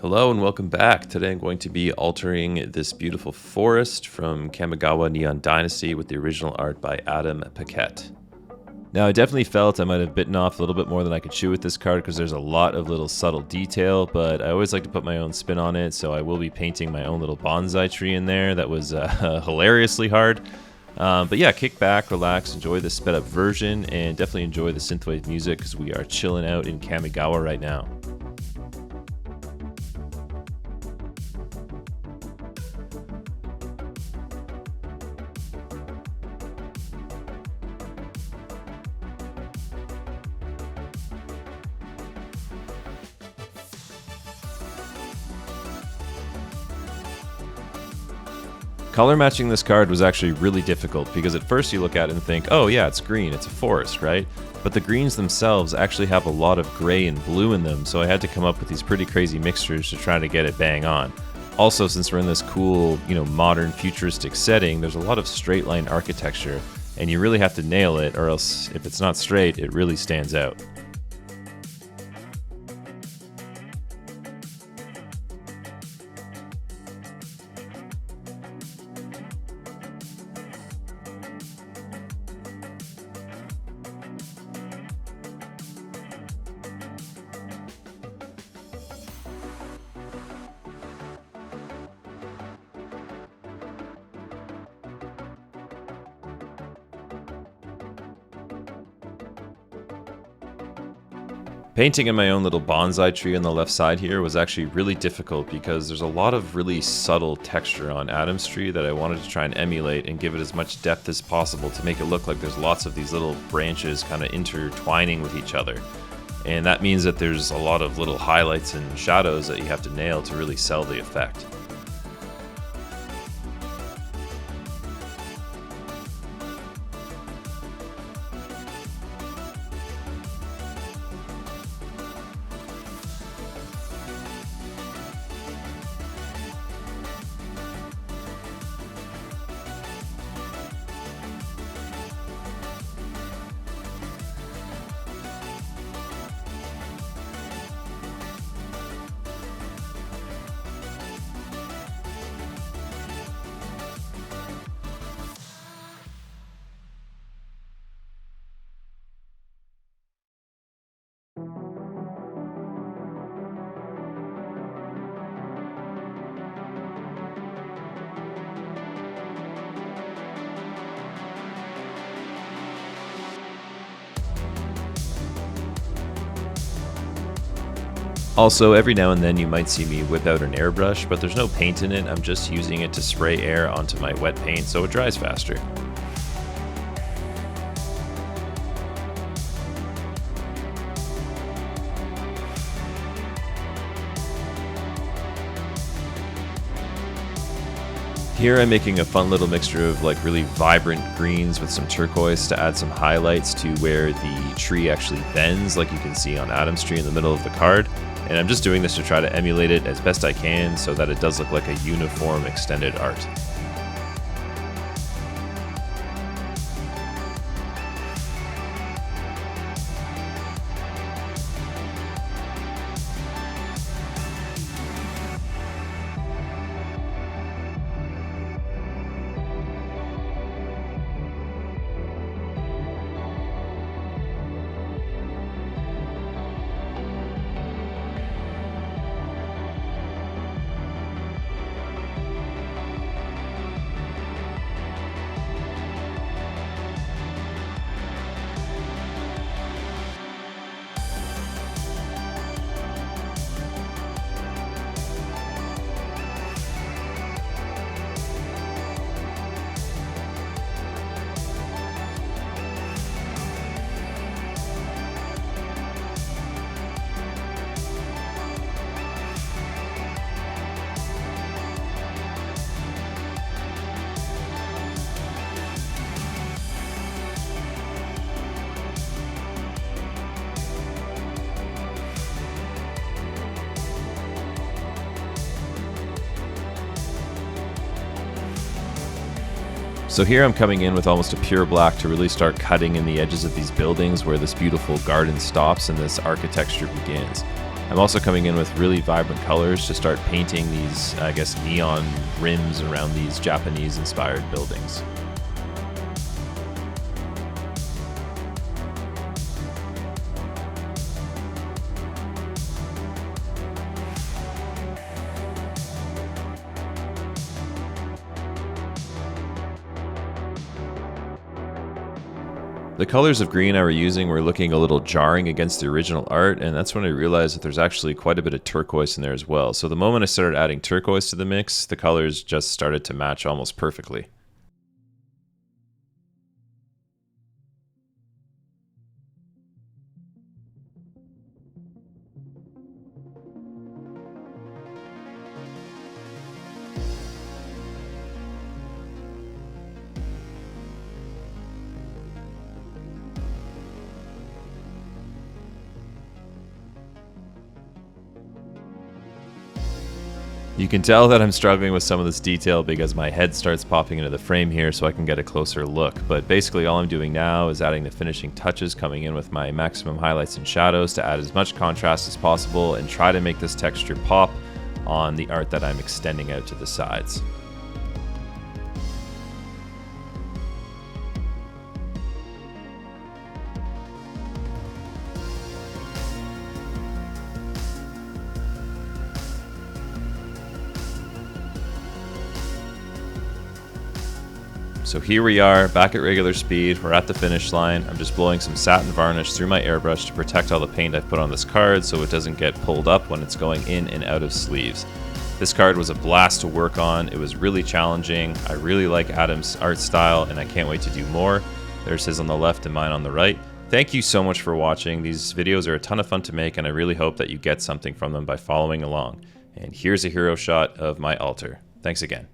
Hello and welcome back. Today I'm going to be altering this beautiful forest from Kamigawa Neon Dynasty with the original art by Adam Paquette. Now I definitely felt I might have bitten off a little bit more than I could chew with this card because there's a lot of little subtle detail, but I always like to put my own spin on it, so I will be painting my own little bonsai tree in there. That was hilariously hard. But yeah, kick back, relax, enjoy the sped up version, and definitely enjoy the synthwave music because we are chilling out in Kamigawa right now. Color matching this card was actually really difficult because at first you look at it and think, oh yeah, it's green, it's a forest, right? But the greens themselves actually have a lot of gray and blue in them, so I had to come up with these pretty crazy mixtures to try to get it bang on. Also, since we're in this cool, modern futuristic setting, there's a lot of straight line architecture, and you really have to nail it, or else if it's not straight, it really stands out. Painting in my own little bonsai tree on the left side here was actually really difficult because there's a lot of really subtle texture on Adam's tree that I wanted to try and emulate and give it as much depth as possible to make it look like there's lots of these little branches kind of intertwining with each other. And that means that there's a lot of little highlights and shadows that you have to nail to really sell the effect. Also, every now and then you might see me whip out an airbrush, but there's no paint in it. I'm just using it to spray air onto my wet paint so it dries faster. Here I'm making a fun little mixture of like really vibrant greens with some turquoise to add some highlights to where the tree actually bends, like you can see on Adam's tree in the middle of the card. And I'm just doing this to try to emulate it as best I can so that it does look like a uniform extended art. So here I'm coming in with almost a pure black to really start cutting in the edges of these buildings where this beautiful garden stops and this architecture begins. I'm also coming in with really vibrant colors to start painting these, I guess, neon rims around these Japanese-inspired buildings. The colors of green I were using were looking a little jarring against the original art, and that's when I realized that there's actually quite a bit of turquoise in there as well. So the moment I started adding turquoise to the mix, the colors just started to match almost perfectly. You can tell that I'm struggling with some of this detail because my head starts popping into the frame here so I can get a closer look. But basically all I'm doing now is adding the finishing touches, coming in with my maximum highlights and shadows to add as much contrast as possible and try to make this texture pop on the art that I'm extending out to the sides. So here we are, back at regular speed, we're at the finish line. I'm just blowing some satin varnish through my airbrush to protect all the paint I've put on this card so it doesn't get pulled up when it's going in and out of sleeves. This card was a blast to work on, it was really challenging. I really like Adam's art style and I can't wait to do more. There's his on the left and mine on the right. Thank you so much for watching. These videos are a ton of fun to make and I really hope that you get something from them by following along. And here's a hero shot of my altar. Thanks again.